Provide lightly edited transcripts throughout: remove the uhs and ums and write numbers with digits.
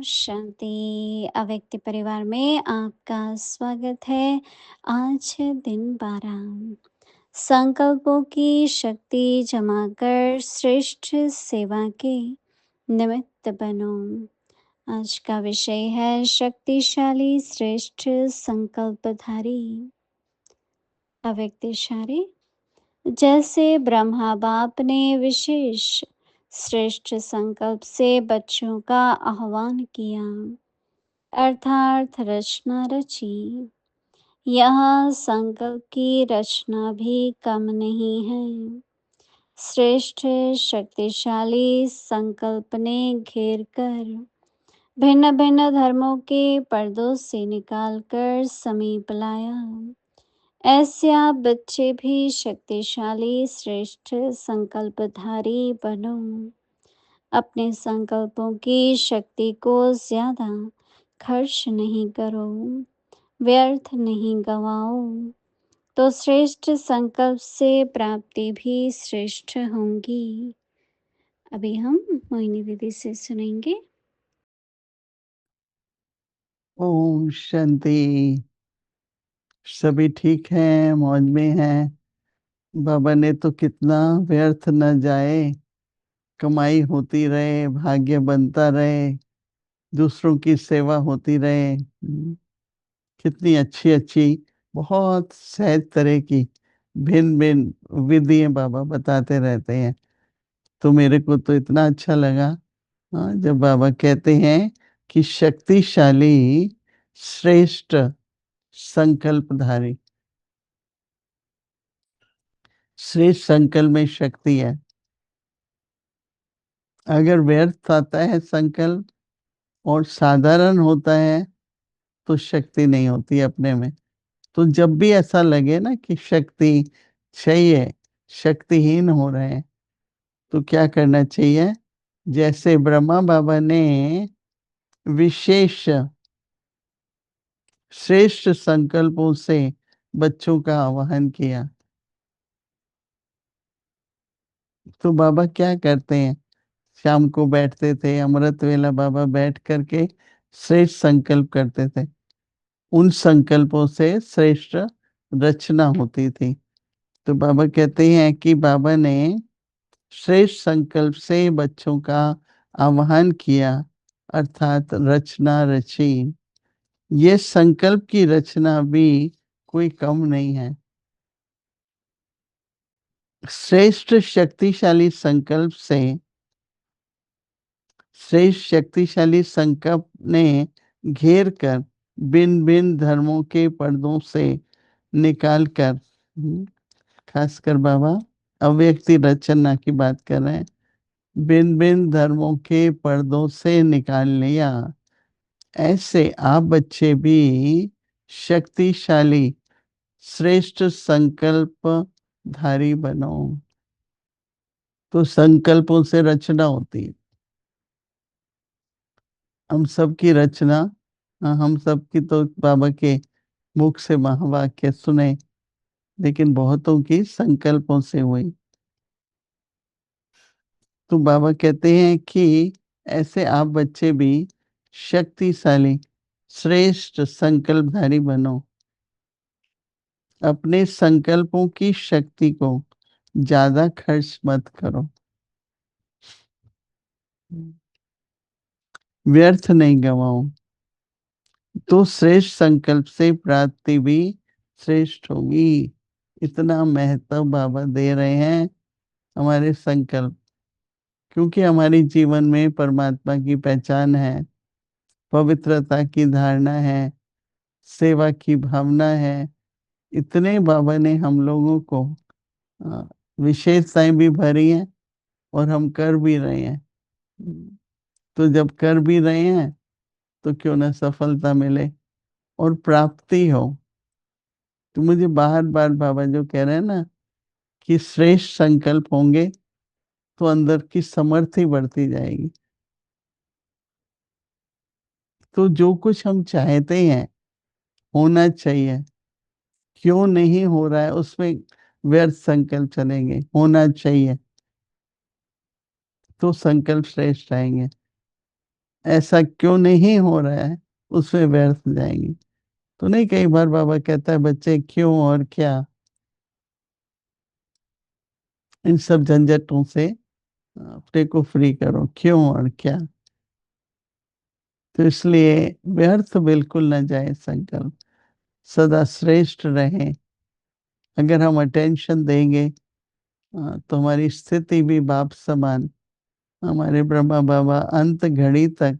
शांति अव्यक्त परिवार में आपका स्वागत है। आज है दिन 12। संकल्पों की शक्ति जमा कर श्रेष्ठ सेवा के निमित्त बनो। आज का विषय है शक्तिशाली श्रेष्ठ संकल्पधारी। अव्यक्त इशारे जैसे ब्रह्मा बाप ने विशेष श्रेष्ठ संकल्प से बच्चों का आह्वान किया, अर्थात रचना रची। यह संकल्प की रचना भी कम नहीं है। श्रेष्ठ शक्तिशाली संकल्प ने घेर कर भिन्न भिन्न धर्मों के पर्दों से निकालकर समीप लाया। ऐसे आप बच्चे भी शक्तिशाली श्रेष्ठ संकल्पधारी बनो। अपने संकल्पों की शक्ति को ज्यादा खर्च नहीं करो, व्यर्थ नहीं गवाओ, तो श्रेष्ठ संकल्प से प्राप्ति भी श्रेष्ठ होंगी। अभी हम मोहिनी दीदी से सुनेंगे। ओम शांति। सभी ठीक हैं, मौज में हैं। बाबा ने तो कितना व्यर्थ न जाए, कमाई होती रहे, भाग्य बनता रहे, दूसरों की सेवा होती रहे। कितनी अच्छी अच्छी, बहुत सहज तरह की भिन्न भिन्न विधियां बाबा बताते रहते हैं। तो मेरे को तो इतना अच्छा लगा, जब बाबा कहते हैं कि शक्तिशाली श्रेष्ठ संकल्पधारी। श्रेष्ठ संकल्प में शक्ति है। अगर व्यर्थ आता है संकल्प और साधारण होता है तो शक्ति नहीं होती अपने में। तो जब भी ऐसा लगे ना कि शक्ति चाहिए, शक्तिहीन हो रहे हैं, तो क्या करना चाहिए? जैसे ब्रह्मा बाबा ने विशेष श्रेष्ठ संकल्पों से बच्चों का आह्वान किया, तो बाबा क्या करते हैं? शाम को बैठते थे, अमृत वेला बाबा बैठ करके श्रेष्ठ संकल्प करते थे। उन संकल्पों से श्रेष्ठ रचना होती थी। तो बाबा कहते हैं कि बाबा ने श्रेष्ठ संकल्प से बच्चों का आह्वान किया, अर्थात रचना रची। ये संकल्प की रचना भी कोई कम नहीं है। श्रेष्ठ शक्तिशाली संकल्प से श्रेष्ठ शक्तिशाली संकल्प ने घेर कर भिन्न भिन्न धर्मों के पर्दों से निकाल कर, खासकर बाबा अव्यक्ति रचना की बात कर रहे हैं, भिन्न भिन्न धर्मों के पर्दों से निकाल लिया। ऐसे आप बच्चे भी शक्तिशाली श्रेष्ठ संकल्प धारी बनो। तो संकल्पों से रचना होती है। हम सबकी रचना, हम सबकी तो बाबा के मुख से महावाक्य सुने, लेकिन बहुतों की संकल्पों से हुई। तो बाबा कहते हैं कि ऐसे आप बच्चे भी शक्तिशाली श्रेष्ठ संकल्पधारी बनो। अपने संकल्पों की शक्ति को ज्यादा खर्च मत करो, व्यर्थ नहीं गवाओ, तो श्रेष्ठ संकल्प से प्राप्ति भी श्रेष्ठ होगी। इतना महत्व बाबा दे रहे हैं हमारे संकल्प, क्योंकि हमारे जीवन में परमात्मा की पहचान है, पवित्रता की धारणा है, सेवा की भावना है। इतने बाबा ने हम लोगों को अ, विशेषताएं भी भरी हैं और हम कर भी रहे हैं। तो जब कर भी रहे हैं तो क्यों ना सफलता मिले और प्राप्ति हो। तो मुझे बार बार बाबा जो कह रहे हैं ना कि श्रेष्ठ संकल्प होंगे तो अंदर की समर्थी बढ़ती जाएगी। तो जो कुछ हम चाहते हैं होना चाहिए, क्यों नहीं हो रहा है उसमें व्यर्थ संकल्प चलेंगे, होना चाहिए, तो संकल्प श्रेष्ठ आएंगे। ऐसा क्यों नहीं हो रहा है, उसमें व्यर्थ जाएंगे। तो नहीं, कई बार बाबा कहता है बच्चे क्यों और क्या, इन सब झंझटों से अपने को फ्री करो, क्यों और क्या। तो इसलिए व्यर्थ बिल्कुल न जाए संकल्प, सदा श्रेष्ठ रहे। अगर हम अटेंशन देंगे तो हमारी स्थिति भी बाप समान, हमारे ब्रह्मा बाबा अंत घड़ी तक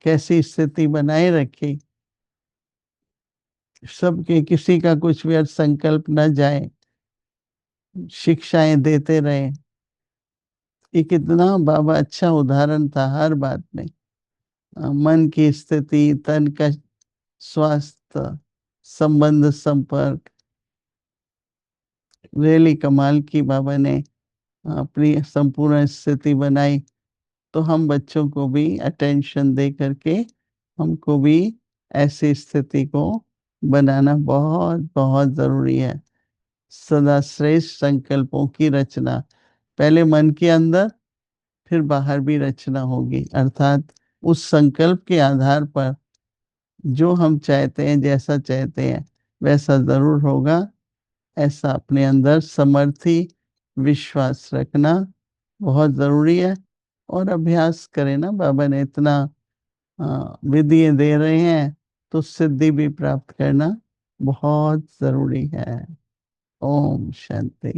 कैसी स्थिति बनाए रखी, सबके किसी का कुछ व्यर्थ संकल्प न जाए, शिक्षाएं देते रहे। ये कितना बाबा अच्छा उदाहरण था हर बात में। मन की स्थिति, तन का स्वास्थ्य, संबंध संपर्क, रेली कमाल की बाबा ने अपनी संपूर्ण स्थिति बनाई। तो हम बच्चों को भी अटेंशन दे करके हमको भी ऐसी स्थिति को बनाना बहुत बहुत जरूरी है। सदा श्रेष्ठ संकल्पों की रचना, पहले मन के अंदर, फिर बाहर भी रचना होगी। अर्थात उस संकल्प के आधार पर जो हम चाहते हैं, जैसा चाहते हैं वैसा जरूर होगा। ऐसा अपने अंदर समर्थी विश्वास रखना बहुत जरूरी है। और अभ्यास करें ना, बाबा ने इतना विधि दे रहे हैं, तो सिद्धि भी प्राप्त करना बहुत जरूरी है। ओम शांति।